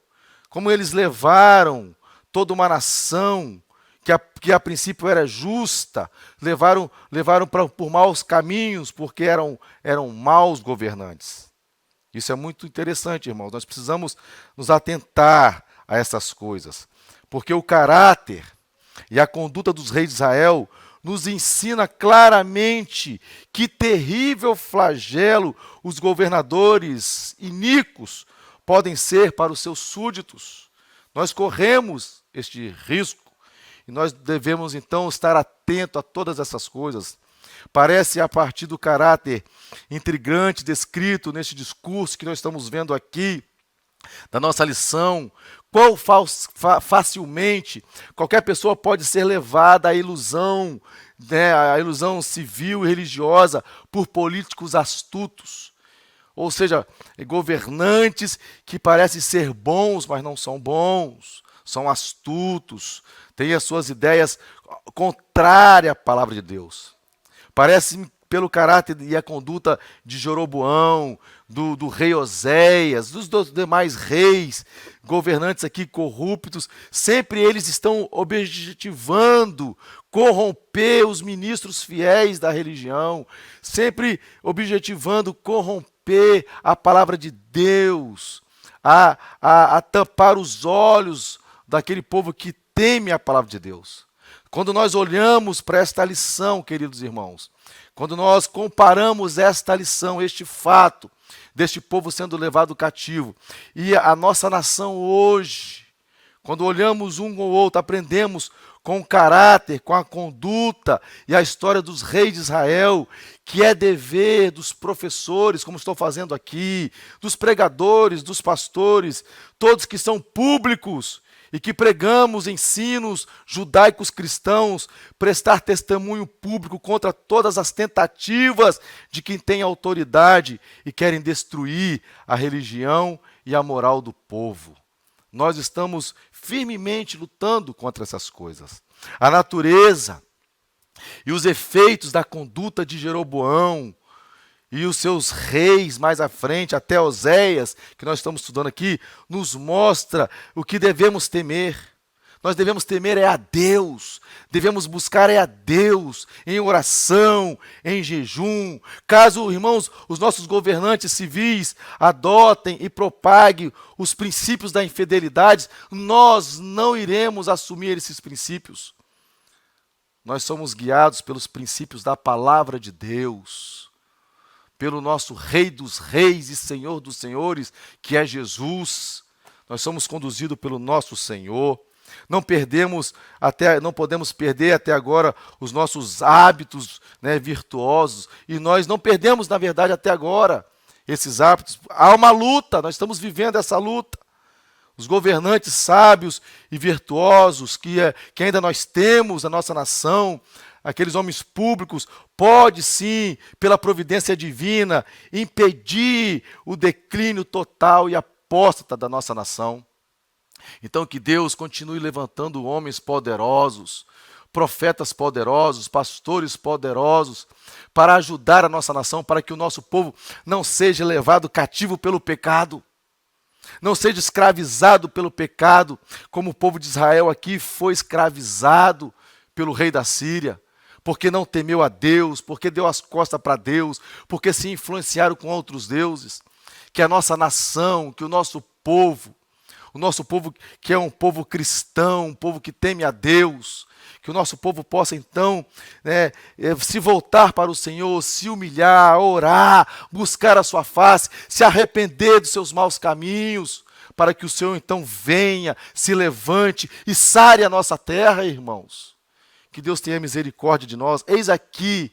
como eles levaram toda uma nação que a princípio era justa, levaram por maus caminhos, porque eram maus governantes. Isso é muito interessante, irmãos. Nós precisamos nos atentar a essas coisas, porque o caráter e a conduta dos reis de Israel nos ensina claramente que terrível flagelo os governadores iníquos podem ser para os seus súditos. Nós corremos este risco e nós devemos então estar atentos a todas essas coisas. Parece a partir do caráter intrigante descrito neste discurso que nós estamos vendo aqui, da nossa lição, qual facilmente qualquer pessoa pode ser levada à ilusão, a ilusão civil e religiosa por políticos astutos. Ou seja, governantes que parecem ser bons, mas não são bons, são astutos, têm as suas ideias contrárias à palavra de Deus. Parece pelo caráter e a conduta de Jeroboão, do rei Oséias, dos demais reis, governantes aqui corruptos, sempre eles estão objetivando corromper os ministros fiéis da religião, sempre objetivando corromper a palavra de Deus, a tampar os olhos daquele povo que teme a palavra de Deus. Quando nós olhamos para esta lição, queridos irmãos, quando nós comparamos esta lição, este fato, deste povo sendo levado cativo, e a nossa nação hoje, Quando olhamos um ou outro, aprendemos com o caráter, com a conduta e a história dos reis de Israel, que é dever dos professores, como estou fazendo aqui, dos pregadores, dos pastores, todos que são públicos e que pregamos ensinos judaicos cristãos, prestar testemunho público contra todas as tentativas de quem tem autoridade e querem destruir a religião e a moral do povo. Nós estamos firmemente lutando contra essas coisas. A natureza e os efeitos da conduta de Jeroboão e os seus reis mais à frente, até Oséias, que nós estamos estudando aqui, nos mostra o que devemos temer. Nós devemos temer é a Deus, devemos buscar é a Deus, em oração, em jejum. Caso, irmãos, os nossos governantes civis adotem e propaguem os princípios da infidelidade, nós não iremos assumir esses princípios. Nós somos guiados pelos princípios da palavra de Deus, pelo nosso Rei dos Reis e Senhor dos Senhores, que é Jesus. Nós somos conduzidos pelo nosso Senhor. Não podemos perder até agora os nossos hábitos, né, virtuosos, e nós não perdemos, na verdade, até agora esses hábitos. Há uma luta, nós estamos vivendo essa luta. Os governantes sábios e virtuosos que ainda nós temos na nossa nação, aqueles homens públicos, pode sim, pela providência divina, impedir o declínio total e apóstata da nossa nação. Então que Deus continue levantando homens poderosos, profetas poderosos, pastores poderosos, para ajudar a nossa nação, para que o nosso povo não seja levado cativo pelo pecado, não seja escravizado pelo pecado, como o povo de Israel aqui foi escravizado pelo rei da Síria, porque não temeu a Deus, porque deu as costas para Deus, porque se influenciaram com outros deuses. Que a nossa nação, que o nosso povo que é um povo cristão, um povo que teme a Deus, que o nosso povo possa então se voltar para o Senhor, se humilhar, orar, buscar a sua face, se arrepender dos seus maus caminhos, para que o Senhor então venha, se levante e sare a nossa terra, irmãos. Que Deus tenha misericórdia de nós. Eis aqui,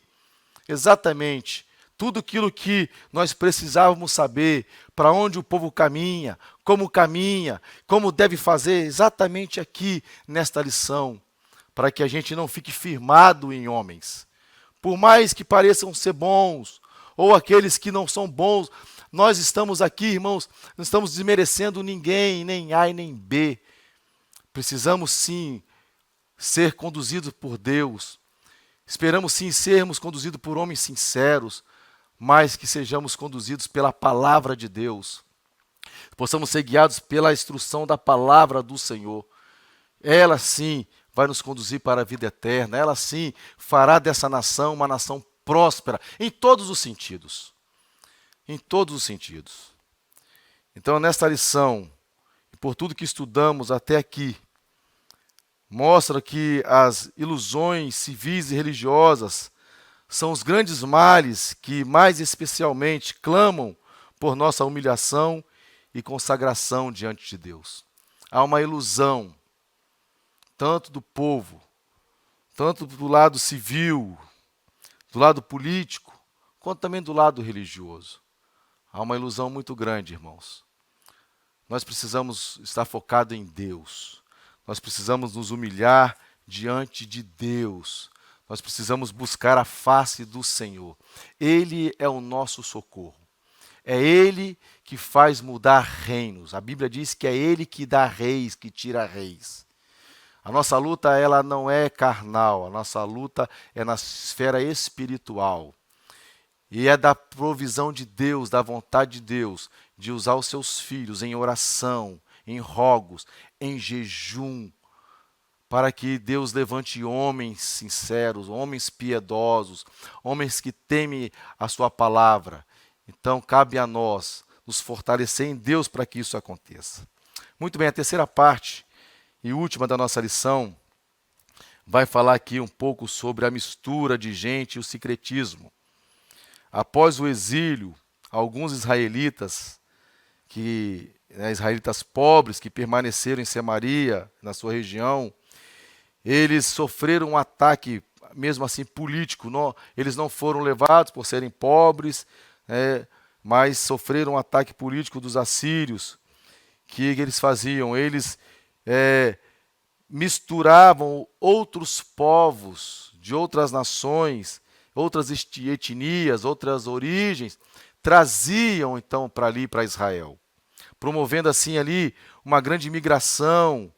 exatamente, tudo aquilo que nós precisávamos saber, para onde o povo caminha, como deve fazer, exatamente aqui nesta lição, para que a gente não fique firmado em homens. Por mais que pareçam ser bons, ou aqueles que não são bons, nós estamos aqui, irmãos, não estamos desmerecendo ninguém, nem A e nem B. Precisamos sim ser conduzidos por Deus. Esperamos sim sermos conduzidos por homens sinceros, mas que sejamos conduzidos pela palavra de Deus. Possamos ser guiados pela instrução da palavra do Senhor. Ela sim vai nos conduzir para a vida eterna. Ela sim fará dessa nação uma nação próspera em todos os sentidos. Em todos os sentidos. Então, nesta lição, e por tudo que estudamos até aqui, mostra que as ilusões civis e religiosas são os grandes males que mais especialmente clamam por nossa humilhação e consagração diante de Deus. Há uma ilusão, tanto do povo, tanto do lado civil, do lado político, quanto também do lado religioso. Há uma ilusão muito grande, irmãos. Nós precisamos estar focados em Deus. Nós precisamos nos humilhar diante de Deus. Nós precisamos buscar a face do Senhor. Ele é o nosso socorro. É Ele que faz mudar reinos. A Bíblia diz que é Ele que dá reis, que tira reis. A nossa luta ela não é carnal, a nossa luta é na esfera espiritual. E é da provisão de Deus, da vontade de Deus, de usar os seus filhos em oração, em rogos, em jejum, para que Deus levante homens sinceros, homens piedosos, homens que temem a sua palavra. Então, cabe a nós nos fortalecer em Deus para que isso aconteça. Muito bem, a terceira parte e última da nossa lição vai falar aqui um pouco sobre a mistura de gente e o sincretismo. Após o exílio, alguns israelitas que israelitas pobres que permaneceram em Samaria, na sua região, eles sofreram um ataque, mesmo assim, político. Eles não foram levados por serem pobres, mas sofreram um ataque político dos assírios. Que eles faziam? Eles misturavam outros povos de outras nações, outras etnias, outras origens, traziam então para ali, para Israel, promovendo assim ali uma grande migração,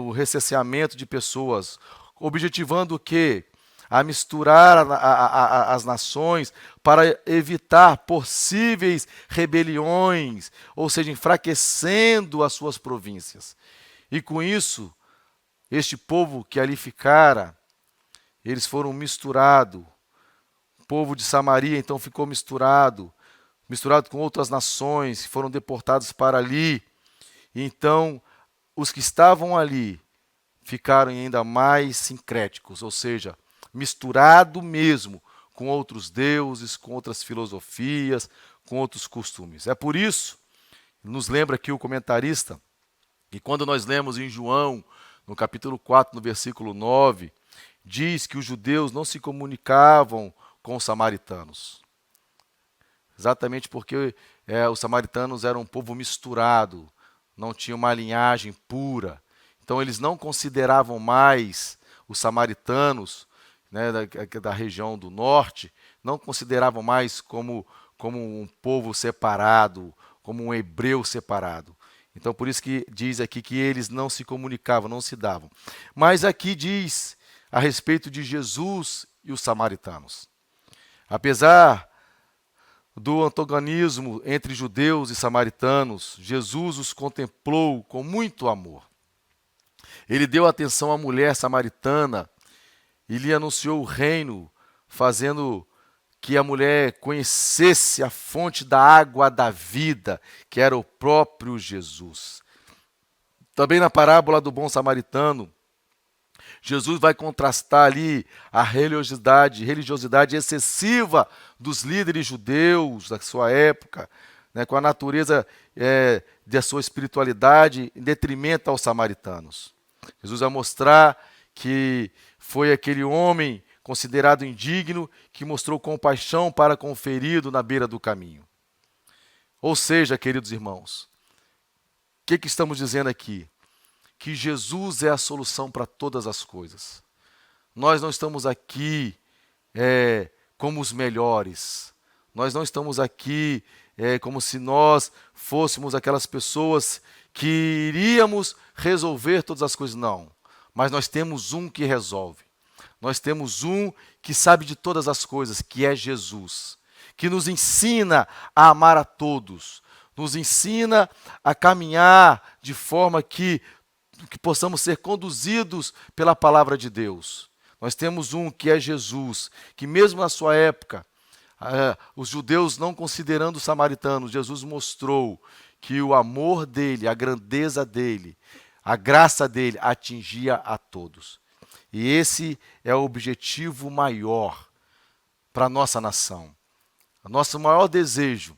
o recenseamento de pessoas, objetivando o quê? A misturar as nações para evitar possíveis rebeliões, ou seja, enfraquecendo as suas províncias. E com isso, este povo que ali ficara, eles foram misturados. O povo de Samaria então ficou misturado com outras nações, foram deportados para ali. E então, os que estavam ali ficaram ainda mais sincréticos, ou seja, misturado mesmo com outros deuses, com outras filosofias, com outros costumes. É por isso, nos lembra aqui o comentarista, que quando nós lemos em João, no capítulo 4, no versículo 9, diz que os judeus não se comunicavam com os samaritanos. Exatamente porque os samaritanos eram um povo misturado, não tinham uma linhagem pura. Então eles não consideravam mais os samaritanos, da região do norte, não consideravam mais como um povo separado, como um hebreu separado. Então por isso que diz aqui que eles não se comunicavam, não se davam. Mas aqui diz a respeito de Jesus e os samaritanos. Apesar do antagonismo entre judeus e samaritanos, Jesus os contemplou com muito amor. Ele deu atenção à mulher samaritana e lhe anunciou o reino, fazendo que a mulher conhecesse a fonte da água da vida, que era o próprio Jesus. Também na parábola do bom samaritano, Jesus vai contrastar ali a religiosidade excessiva dos líderes judeus da sua época, com a natureza da sua espiritualidade em detrimento aos samaritanos. Jesus vai mostrar que foi aquele homem considerado indigno que mostrou compaixão para com o ferido na beira do caminho. Ou seja, queridos irmãos, o que estamos dizendo aqui? Que Jesus é a solução para todas as coisas. Nós não estamos aqui como os melhores. Nós não estamos aqui como se nós fôssemos aquelas pessoas que iríamos resolver todas as coisas. Não. Mas nós temos um que resolve. Nós temos um que sabe de todas as coisas, que é Jesus. Que nos ensina a amar a todos. Nos ensina a caminhar de forma que possamos ser conduzidos pela palavra de Deus. Nós temos um que é Jesus, que mesmo na sua época, os judeus não considerando os samaritanos, Jesus mostrou que o amor dele, a grandeza dele, a graça dele atingia a todos. E esse é o objetivo maior para a nossa nação. O nosso maior desejo,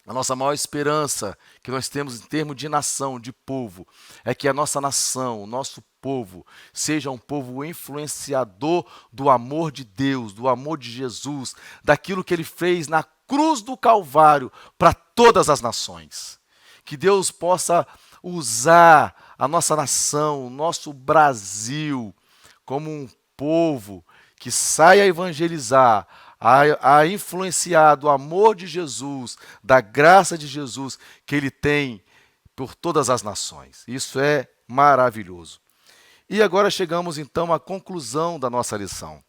a nossa maior esperança que nós temos em termos de nação, de povo, é que a nossa nação, o nosso povo, seja um povo influenciador do amor de Deus, do amor de Jesus, daquilo que Ele fez na cruz do Calvário para todas as nações. Que Deus possa usar a nossa nação, o nosso Brasil, como um povo que saia a evangelizar, a influenciar do amor de Jesus, da graça de Jesus que Ele tem por todas as nações. Isso é maravilhoso. E agora chegamos então à conclusão da nossa lição.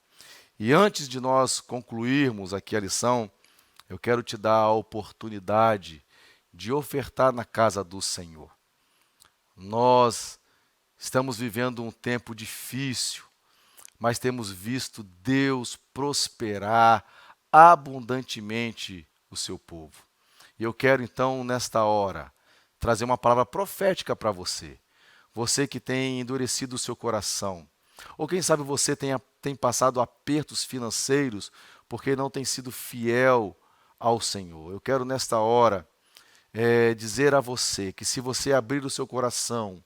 E antes de nós concluirmos aqui a lição, eu quero te dar a oportunidade de ofertar na casa do Senhor. Nós estamos vivendo um tempo difícil, mas temos visto Deus prosperar abundantemente o seu povo. E eu quero então, nesta hora, trazer uma palavra profética para você. Você que tem endurecido o seu coração. Ou quem sabe você tem passado apertos financeiros porque não tem sido fiel ao Senhor. Eu quero nesta hora dizer a você que se você abrir o seu coração,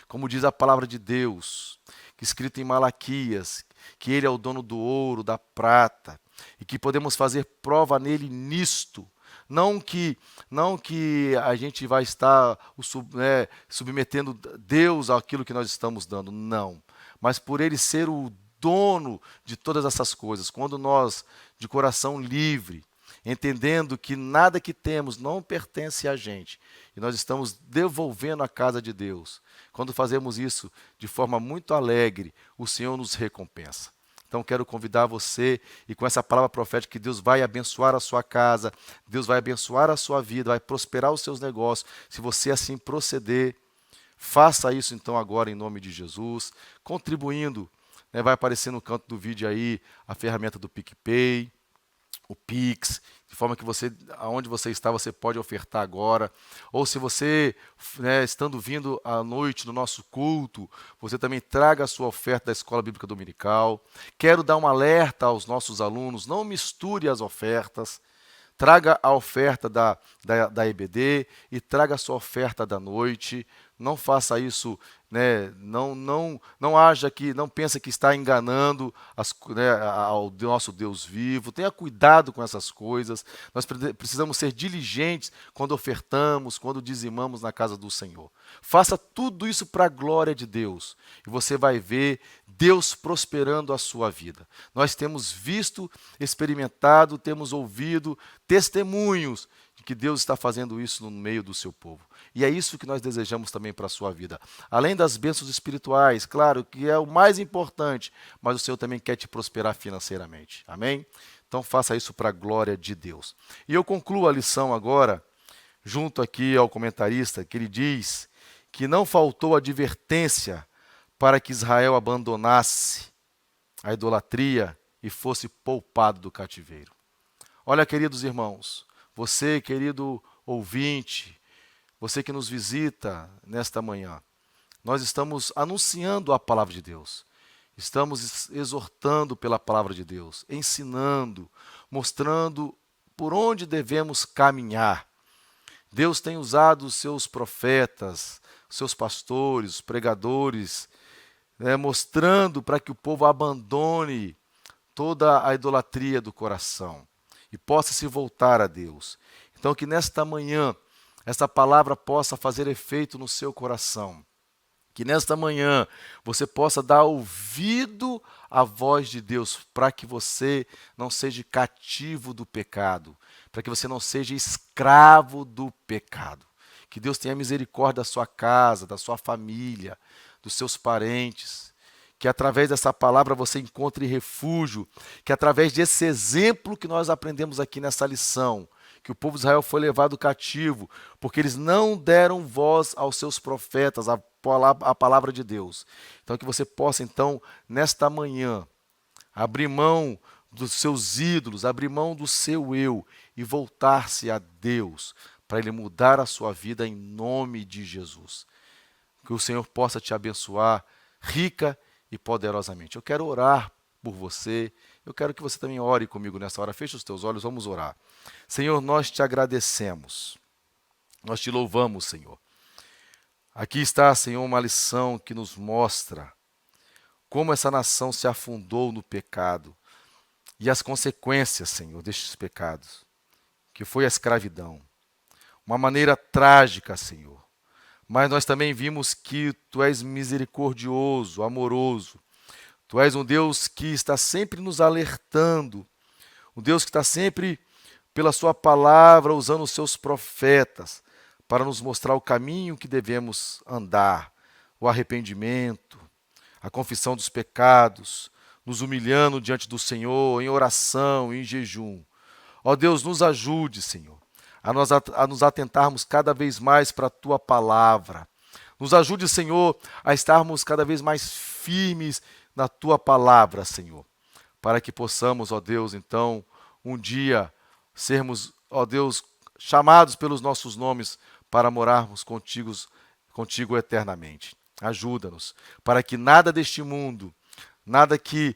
como diz a palavra de Deus, que escrito em Malaquias, que Ele é o dono do ouro, da prata, e que podemos fazer prova nele nisto. Não que a gente vai estar submetendo Deus àquilo que nós estamos dando, não. Mas por Ele ser o dono de todas essas coisas. Quando nós, de coração livre, entendendo que nada que temos não pertence a gente, e nós estamos devolvendo à casa de Deus. Quando fazemos isso de forma muito alegre, o Senhor nos recompensa. Então quero convidar você, e com essa palavra profética, que Deus vai abençoar a sua casa, Deus vai abençoar a sua vida, vai prosperar os seus negócios, se você assim proceder. Faça isso então agora em nome de Jesus, contribuindo, vai aparecer no canto do vídeo aí a ferramenta do PicPay, o Pix, de forma que você, aonde você está, você pode ofertar agora. Ou se você, estando vindo à noite no nosso culto, você também traga a sua oferta da Escola Bíblica Dominical. Quero dar um alerta aos nossos alunos, não misture as ofertas. Traga a oferta da EBD e traga a sua oferta da noite. Não faça isso, não haja que, não pense que está enganando ao nosso Deus vivo. Tenha cuidado com essas coisas. Nós precisamos ser diligentes quando ofertamos, quando dizimamos na casa do Senhor. Faça tudo isso para a glória de Deus e você vai ver Deus prosperando a sua vida. Nós temos visto, experimentado, temos ouvido testemunhos de que Deus está fazendo isso no meio do seu povo. E é isso que nós desejamos também para a sua vida. Além das bênçãos espirituais, claro, que é o mais importante, mas o Senhor também quer te prosperar financeiramente. Amém? Então faça isso para a glória de Deus. E eu concluo a lição agora, junto aqui ao comentarista, que ele diz que não faltou advertência para que Israel abandonasse a idolatria e fosse poupado do cativeiro. Olha, queridos irmãos, você, querido ouvinte, você que nos visita nesta manhã, nós estamos anunciando a palavra de Deus. Estamos exortando pela palavra de Deus, ensinando, mostrando por onde devemos caminhar. Deus tem usado os seus profetas, os seus pastores, os pregadores, mostrando para que o povo abandone toda a idolatria do coração e possa se voltar a Deus. Então que nesta manhã esta palavra possa fazer efeito no seu coração. Que nesta manhã você possa dar ouvido à voz de Deus para que você não seja cativo do pecado, para que você não seja escravo do pecado. Que Deus tenha misericórdia da sua casa, da sua família, dos seus parentes. Que através dessa palavra você encontre refúgio, que através desse exemplo que nós aprendemos aqui nessa lição, que o povo de Israel foi levado cativo, porque eles não deram voz aos seus profetas, a palavra de Deus. Então que você possa, então, nesta manhã, abrir mão dos seus ídolos, abrir mão do seu eu e voltar-se a Deus, para Ele mudar a sua vida em nome de Jesus. Que o Senhor possa te abençoar rica e poderosamente. Eu quero orar por você. Eu quero que você também ore comigo nessa hora. Feche os teus olhos, vamos orar. Senhor, nós te agradecemos. Nós te louvamos, Senhor. Aqui está, Senhor, uma lição que nos mostra como essa nação se afundou no pecado e as consequências, Senhor, destes pecados, que foi a escravidão. Uma maneira trágica, Senhor. Mas nós também vimos que Tu és misericordioso, amoroso. Tu és um Deus que está sempre nos alertando, um Deus que está sempre, pela Sua palavra, usando os Seus profetas para nos mostrar o caminho que devemos andar, o arrependimento, a confissão dos pecados, nos humilhando diante do Senhor, em oração, em jejum. Ó Deus, nos ajude, Senhor, a nos atentarmos cada vez mais para a Tua palavra. Nos ajude, Senhor, a estarmos cada vez mais firmes na Tua palavra, Senhor, para que possamos, ó Deus, então, um dia sermos, ó Deus, chamados pelos nossos nomes para morarmos contigo eternamente. Ajuda-nos, para que nada deste mundo, nada que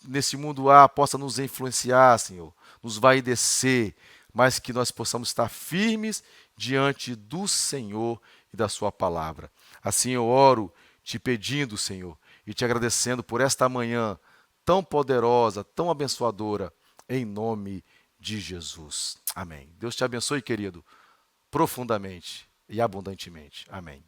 nesse mundo há possa nos influenciar, Senhor, nos vai descer, mas que nós possamos estar firmes diante do Senhor e da sua palavra. Assim eu oro te pedindo, Senhor, e te agradecendo por esta manhã tão poderosa, tão abençoadora, em nome de Jesus. Amém. Deus te abençoe, querido, profundamente e abundantemente. Amém.